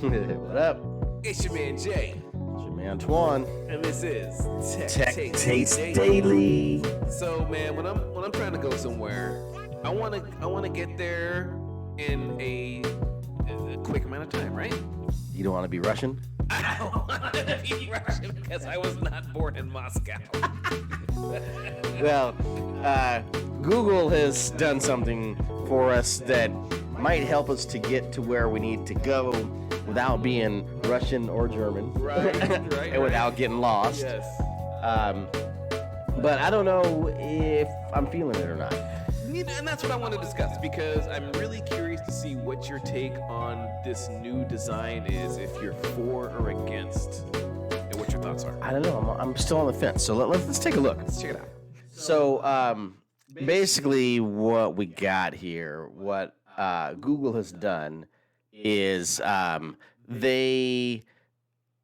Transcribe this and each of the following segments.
What up? It's your man Jay, It's your man Twan. and this is Tech Taste Daily. So, man, when I'm trying to go somewhere, I wanna get there in a quick amount of time, right? You don't want to be Russian? I don't want to be Russian because I was not born in Moscow. Well, Google has done something for us that might help us to get to where we need to go without being Russian or German. Right. And without getting lost. Yes. But I don't know if I'm feeling it or not. And that's what I want to discuss because I'm really curious to see what your take on this new design is, if you're for or against, and what your thoughts are. I don't know. I'm still on the fence. So let's take a look. Let's check it out. So basically what we got here, what Google has done is they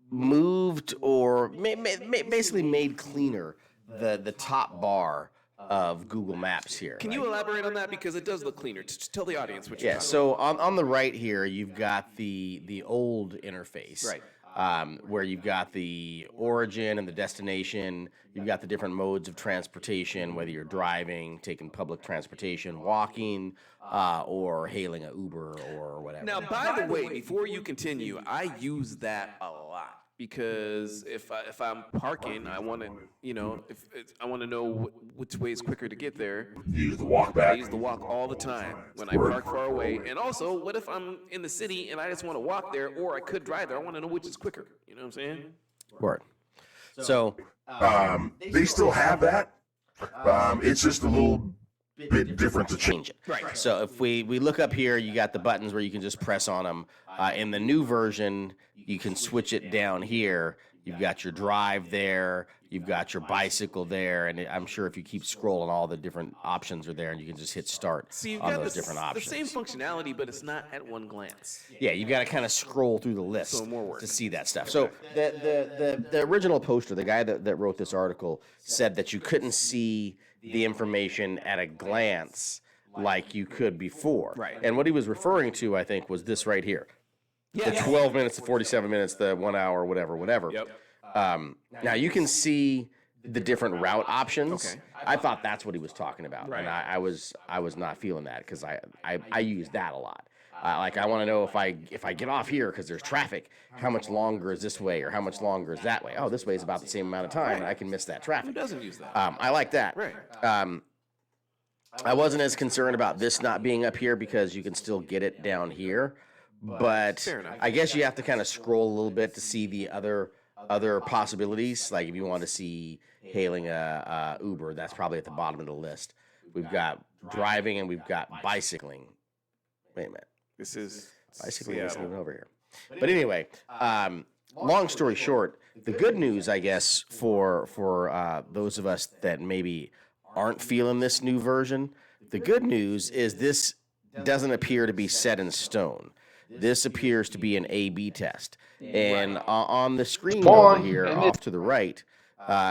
moved or basically made cleaner the top bar of Google Maps here. Can you elaborate on that, because it does look cleaner? Just tell the audience what you're Yeah, so on the right here, you've got the old interface. Right. Where you've got the origin and the destination. You've got the different modes of transportation, whether you're driving, taking public transportation, walking, or hailing an Uber or whatever. Now, by the way, before you continue, I use that a lot because if I'm parking, I want to, I want to know which way is quicker to get there. Use the walk I back. use the walk all the time when I park far away. And also, what if I'm in the city and I just want to walk there, or I could drive there? I want to know which is quicker. You know what I'm saying? Word. So They still have that. It's just a little bit different to change. change it. Right. So if we look up here, you got the buttons where you can just press on them. In the new version, you can switch it down here. You've got your drive there. You've got your bicycle there, and I'm sure if you keep scrolling, all the different options are there, and you can just hit start So you've on got those different the options. same functionality, but it's not at one glance. Yeah, you got to kind of scroll through the list So more work. to see that stuff. So the original poster, the guy that wrote this article, said that you couldn't see the information at a glance like you could before. Right. And what he was referring to, I think, was this right here. Yeah. The 12 minutes, the 47 minutes, the 1 hour, whatever. Yep. Now you can see the different route options. Okay. I thought that's what he was talking about, Right. and I was not feeling that because I use that a lot. Like I want to know if I get off here because there's traffic, how much longer is this way or how much longer is that way? Oh, this way is about the same amount of time, and I can miss that Who traffic. doesn't use that? I like that. Right. I wasn't as concerned about this not being up here because you can still get it down here, but Fair enough. I guess you have to kind of scroll a little bit to see the other possibilities. Like if you want to see hailing a Uber, that's probably at the bottom of the list. We've got driving and we've got bicycling. Wait a minute, This is bicycling is Seattle. over here. But anyway, long story short, the good news, I guess, for those of us that maybe aren't feeling this new version, the good news is this doesn't appear to be set in stone. This appears to be an A/B test. And on the screen over here, off to the right,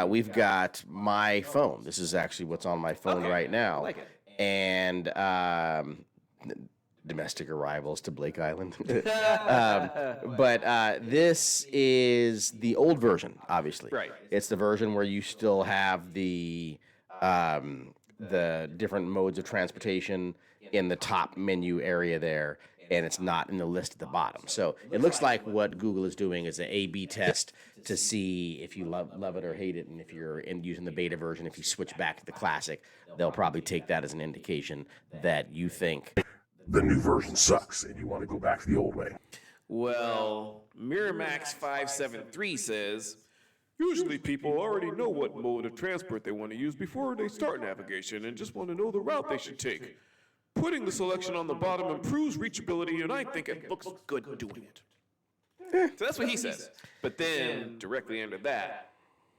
we've got my phone. This is actually what's on my phone right now. I like it. And domestic arrivals to Blake Island. But this is the old version, obviously. Right. It's the version where you still have the different modes of transportation in the top menu area there, and it's not in the list at the bottom. So it looks like what Google is doing is an A/B test to see if you love it or hate it, and if you're using the beta version, if you switch back to the classic, they'll probably take that as an indication that you think The new version sucks, and you want to go back to the old way. Well, Miramax573 says, usually people already know what mode of transport they want to use before they start navigation and just want to know the route they should take. Putting the selection on the bottom improves reachability, and I think it looks good doing it. So that's what he says. But then, directly under that,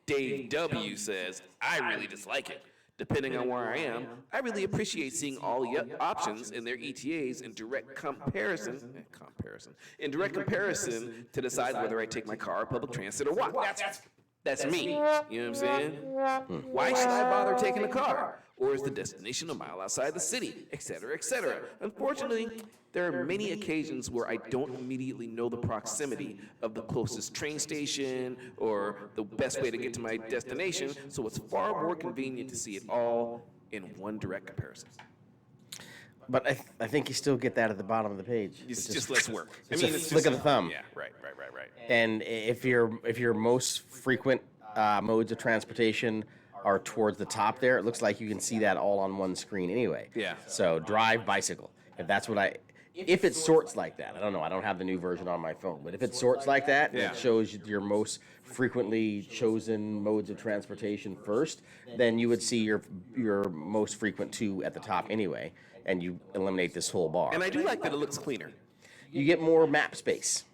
Dave W. says, I really dislike it. Depending on where I am, I really appreciate seeing all the options in their ETAs in direct comparison to decide whether I take my car, public transit, or what. That's me. You know what I'm saying? Why should I bother taking a car? Or is the destination a mile outside the city, etc., etc.? Unfortunately, there are many occasions where I don't immediately know the proximity of the closest train station or the best way to get to my destination, so it's far more convenient to see it all in one direct comparison. But I think you still get that at the bottom of the page. It's just less work. It's a flick of the thumb. Yeah, right. And if your most frequent modes of transportation are towards the top there, it looks like you can see that all on one screen anyway. Yeah. So drive, bicycle. If it sorts like that, I don't know. I don't have the new version on my phone, but if it sorts like that, Yeah. it shows your most frequently chosen modes of transportation first, then you would see your most frequent 2 at the top anyway, and you eliminate this whole bar. And I do like that it looks cleaner. You get more map space.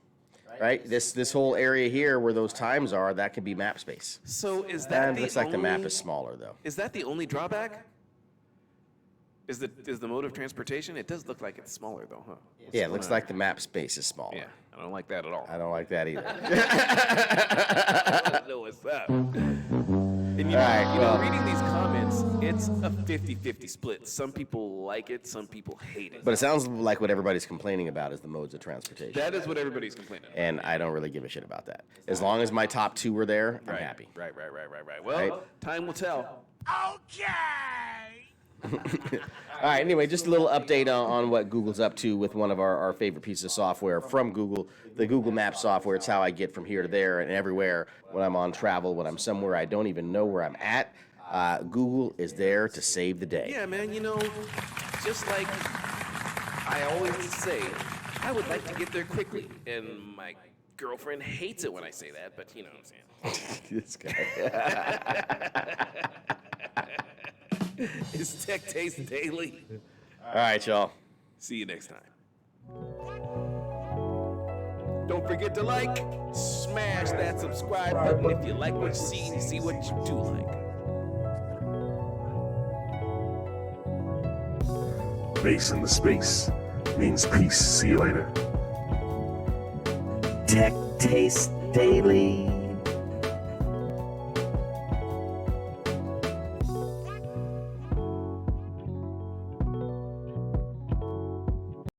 Right, this whole area here where those times are, that could be map space. So is that And it the looks like the map only- is smaller though. Is that the only drawback? Is the mode of transportation? It does look like it's smaller though, huh? Yeah, it looks like the map space is smaller. Yeah, I don't like that at all. I don't like that either. I don't know what's up. And reading these comments, it's a 50-50 split. Some people like it, some people hate it. But it sounds like what everybody's complaining about is the modes of transportation. That is what everybody's complaining about. And I don't really give a shit about that. As long as my top 2 were there, I'm happy. Right. Well, time will tell. All right, anyway, just a little update on what Google's up to with one of our favorite pieces of software from Google, the Google Maps software. It's how I get from here to there and everywhere when I'm on travel, when I'm somewhere I don't even know where I'm at. Google is there to save the day. Yeah, man, just like I always say, I would like to get there quickly. And my girlfriend hates it when I say that, but you know what I'm saying. This guy. It's Tech Taste Daily. All right, y'all. See you next time. Don't forget to smash that subscribe button if you like what you see and you see what you do like. Base in the space means peace. See you later. Tech Taste Daily.